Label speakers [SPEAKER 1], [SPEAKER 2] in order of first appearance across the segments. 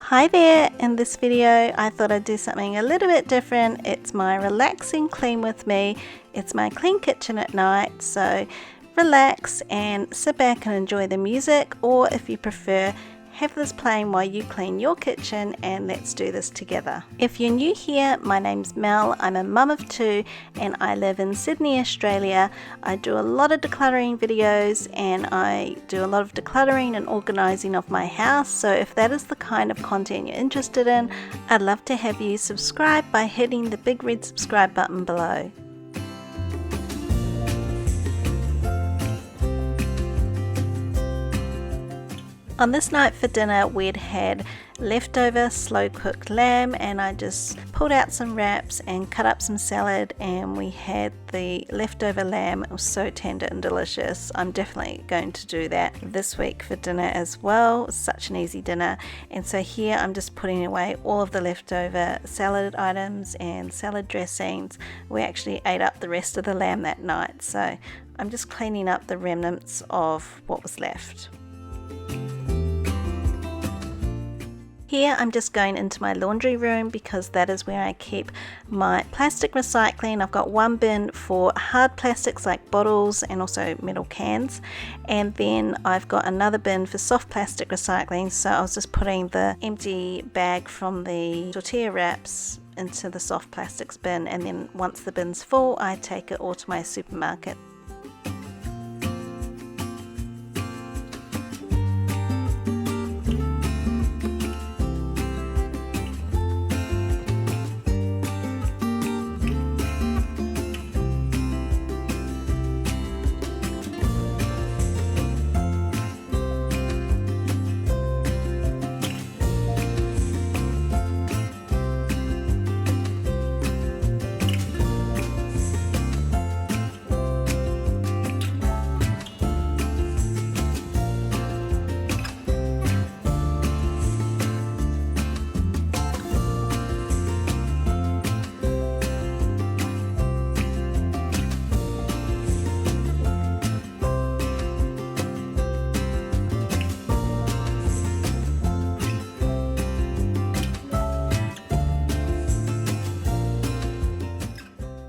[SPEAKER 1] Hi there, in this video I thought I'd do something a little bit different. It's my relaxing clean with me. It's my clean kitchen at night, so relax and sit back and enjoy the music, or if you prefer, have this playing while you clean your kitchen and let's do this together. If you're new here, my name's Mel. I'm a mum of two and I live in Sydney, Australia. I do a lot of decluttering videos and I do a lot of decluttering and organising of my house, so if that is the kind of content you're interested in, I'd love to have you subscribe by hitting the big red subscribe button below. On this night for dinner we'd had leftover slow cooked lamb, and I just pulled out some wraps and cut up some salad, and we had the leftover lamb. It was so tender and delicious. I'm definitely going to do that this week for dinner as well. It's such an easy dinner. And so here I'm just putting away all of the leftover salad items and salad dressings. We actually ate up the rest of the lamb that night, so I'm just cleaning up the remnants of what was left. Here I'm just going into my laundry room because that is where I keep my plastic recycling. I've got one bin for hard plastics like bottles and also metal cans, and then I've got another bin for soft plastic recycling. So I was just putting the empty bag from the tortilla wraps into the soft plastics bin, and then once the bin's full I take it all to my supermarket.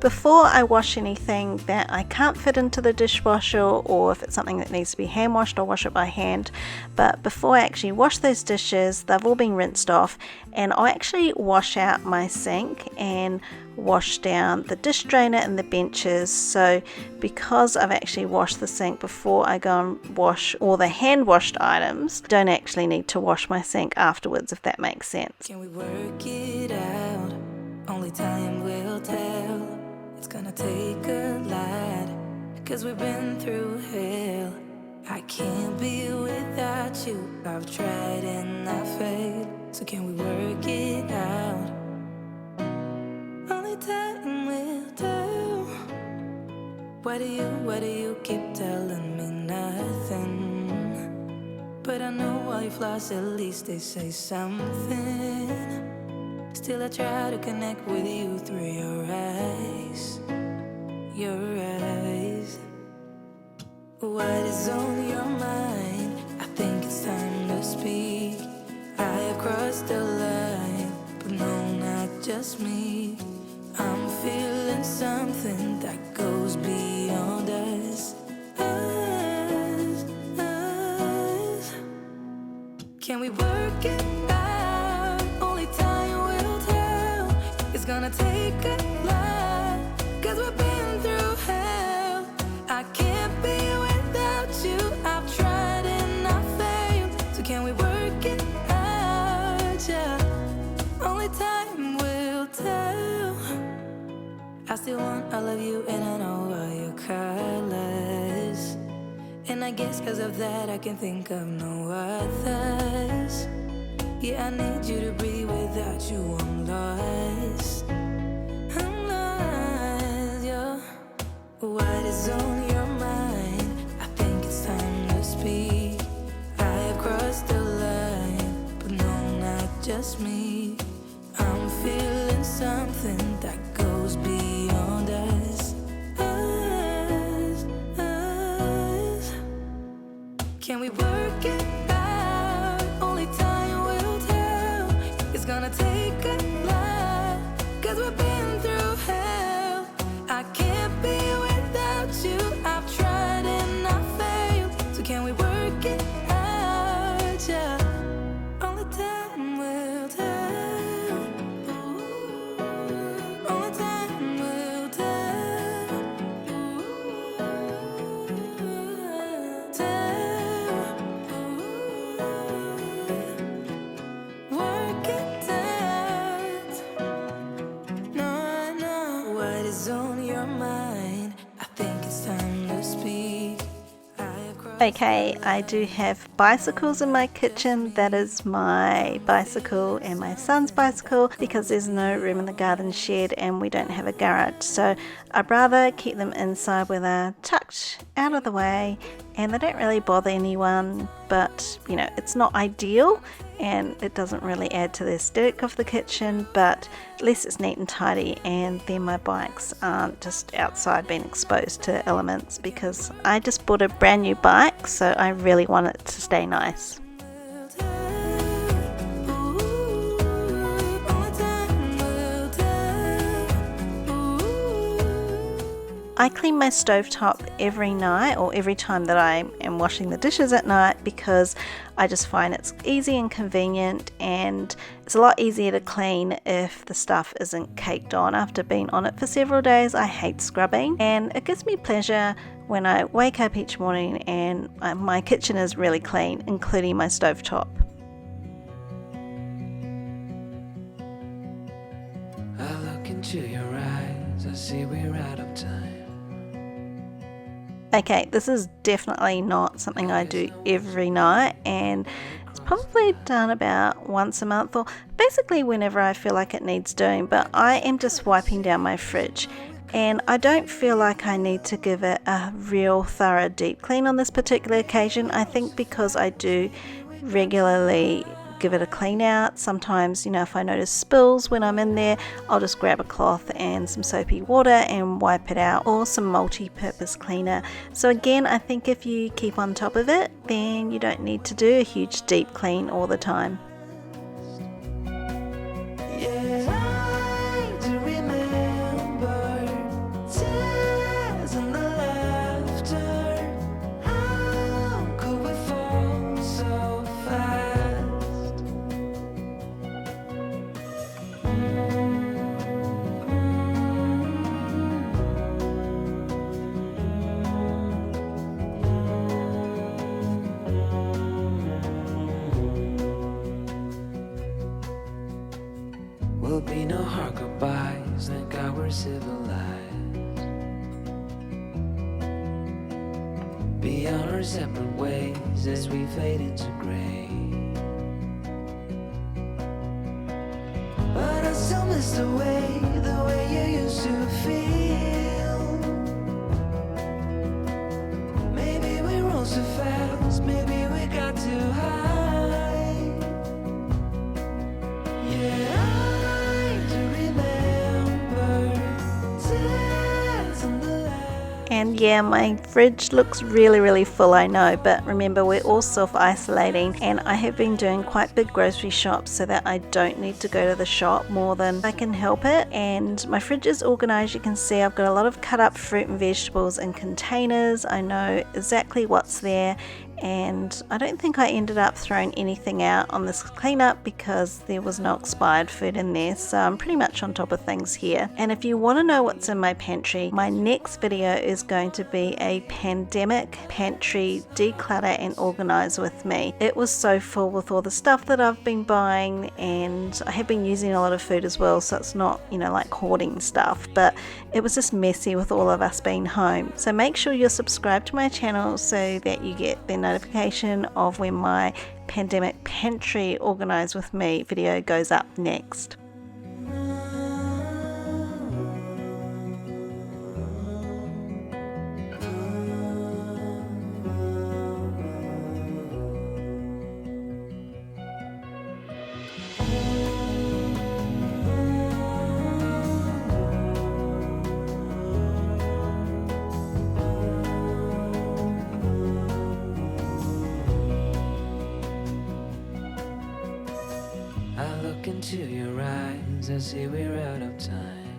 [SPEAKER 1] Before I wash anything that I can't fit into the dishwasher, or if it's something that needs to be hand washed, I'll wash it by hand. But before I actually wash those dishes, they've all been rinsed off, and I'll actually wash out my sink and wash down the dish drainer and the benches. So because I've actually washed the sink before I go and wash all the hand washed items, don't actually need to wash my sink afterwards, if that makes sense.
[SPEAKER 2] Can we work it out? Only time will tell. It's gonna take a lot, 'cause we've been through hell. I can't be without you. I've tried and I failed. So can we work it out? Only time will tell. Why do you keep telling me nothing? But I know all your flaws, at least they say something. Still I try to connect with you through your eyes. Your eyes. What is on your mind? I think it's time to speak. I have crossed the line, but no, not just me. I'm feeling something that goes beyond us. Us. Can we work it out? Only time will tell. It's gonna take a lot, 'cause we've been through hell. I can't be without you. I've tried and I failed. So can we work it out? Yeah. Only time will tell. I still want all of you and I know all your colors. And I guess 'cause of that I can think of no others. Yeah, I need you to breathe. Without you I'm lost. I'm lost, yeah. What is on your mind? I think it's time to speak. I have crossed the line, but no, not just me. I'm feeling something that goes beyond us. Us. Can we work it out? Only time will tell. time will tell. Only time will tell. Work it out. No, I know what is on your mind. I think it's time to speak.
[SPEAKER 1] Okay, I do have bicycles in my kitchen. That is my bicycle and my son's bicycle because there's no room in the garden shed and we don't have a garage. So I'd rather keep them inside where they're tucked out of the way and they don't really bother anyone, but you know, it's not ideal and it doesn't really add to the aesthetic of the kitchen, but at least it's neat and tidy, and then my bikes aren't just outside being exposed to elements because I just bought a brand new bike, so I really want it to stay nice. I clean my stovetop every night or every time that I am washing the dishes at night because I just find it's easy and convenient, and it's a lot easier to clean if the stuff isn't caked on after being on it for several days. I hate scrubbing, and it gives me pleasure when I wake up each morning and my kitchen is really clean, including my stovetop.
[SPEAKER 3] I look into your eyes, I see we're out of time.
[SPEAKER 1] Okay, this is definitely not something I do every night, and it's probably done about once a month or basically whenever I feel like it needs doing, but I am just wiping down my fridge and I don't feel like I need to give it a real thorough deep clean on this particular occasion. I think because I do regularly give it a clean out. Sometimes, you know, if I notice spills when I'm in there, I'll just grab a cloth and some soapy water and wipe it out, or some multi-purpose cleaner. So again, I think if you keep on top of it, then you don't need to do a huge deep clean all the time.
[SPEAKER 3] Will be no hard goodbyes, thank God we're civilized. Be on our separate ways as we fade into gray. But I still miss the way you used to feel. Maybe we rose too fast, maybe we got too high. Yeah.
[SPEAKER 1] And yeah, my fridge looks really full, I know, but remember we're all self-isolating and I have been doing quite big grocery shops so that I don't need to go to the shop more than I can help it. And my fridge is organized. You can see I've got a lot of cut up fruit and vegetables in containers. I know exactly what's there, and I don't think I ended up throwing anything out on this cleanup because there was no expired food in there, so I'm pretty much on top of things here. And if you want to know what's in my pantry, my next video is going to be a pandemic pantry declutter and organize with me. It was so full with all the stuff that I've been buying, and I have been using a lot of food as well, so it's not, you know, like hoarding stuff, but it was just messy with all of us being home. So make sure you're subscribed to my channel so that you get the notification of when my pandemic pantry organize with me video goes up next.
[SPEAKER 3] Into your eyes, I see we're out of time.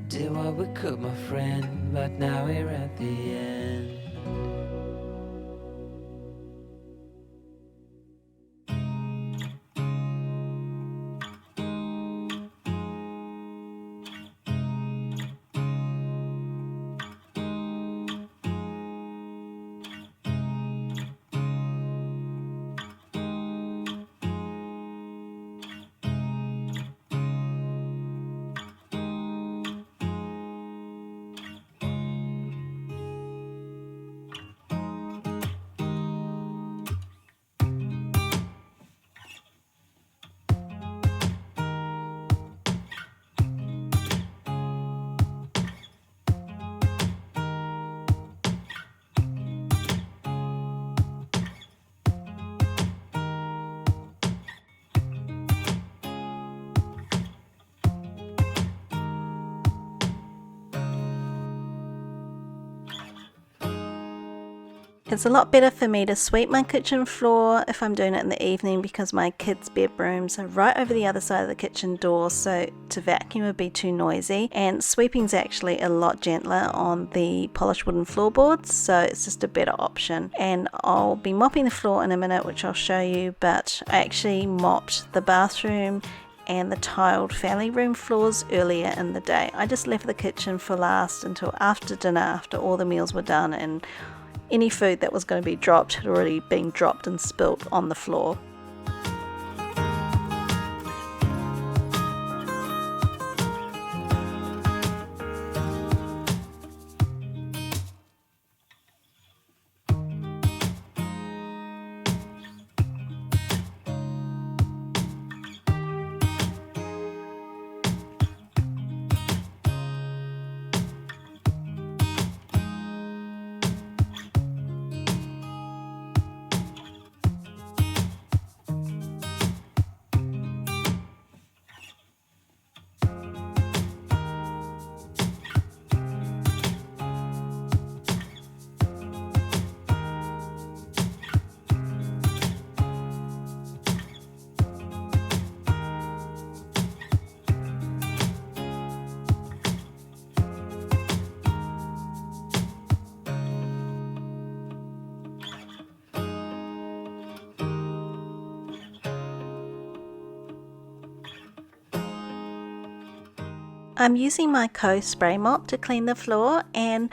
[SPEAKER 3] Did what we could, my friend, but now we're at the end.
[SPEAKER 1] It's a lot better for me to sweep my kitchen floor if I'm doing it in the evening because my kids' bedrooms are right over the other side of the kitchen door, so to vacuum would be too noisy, and sweeping's actually a lot gentler on the polished wooden floorboards, so it's just a better option. And I'll be mopping the floor in a minute, which I'll show you, but I actually mopped the bathroom and the tiled family room floors earlier in the day. I just left the kitchen for last until after dinner, after all the meals were done and any food that was going to be dropped had already been dropped and spilt on the floor. I'm using my Clo spray mop to clean the floor, and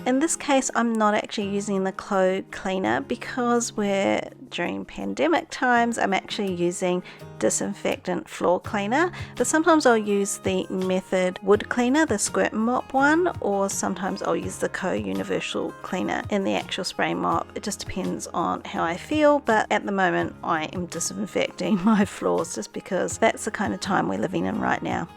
[SPEAKER 1] in this case I'm not actually using the Clo cleaner because we're during pandemic times. I'm actually using disinfectant floor cleaner, but sometimes I'll use the Method wood cleaner, the squirt mop one, or sometimes I'll use the Clo universal cleaner in the actual spray mop. It just depends on how I feel, but at the moment I am disinfecting my floors just because that's the kind of time we're living in right now.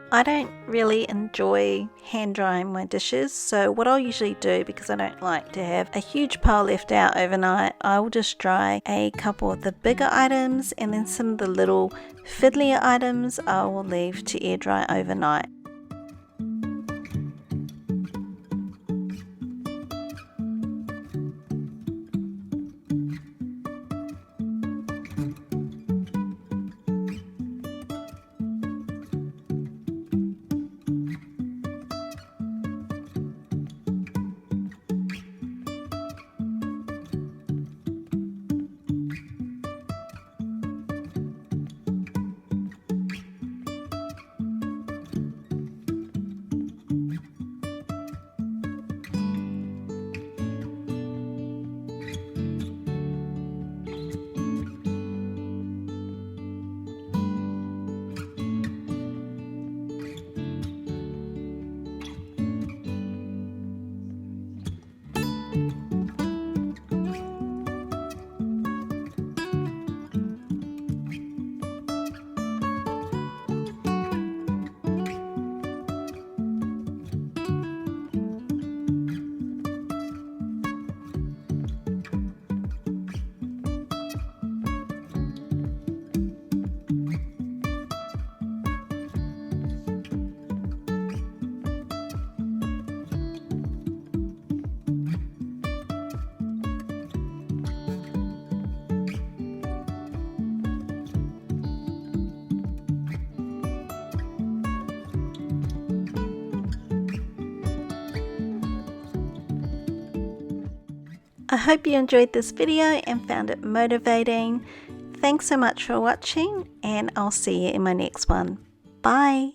[SPEAKER 1] I don't really enjoy hand drying my dishes, so what I'll usually do, because I don't like to have a huge pile left out overnight, I will just dry a couple of the bigger items, and then some of the little fiddlier items I will leave to air dry overnight. I hope you enjoyed this video and found it motivating. Thanks so much for watching, and I'll see you in my next one. Bye!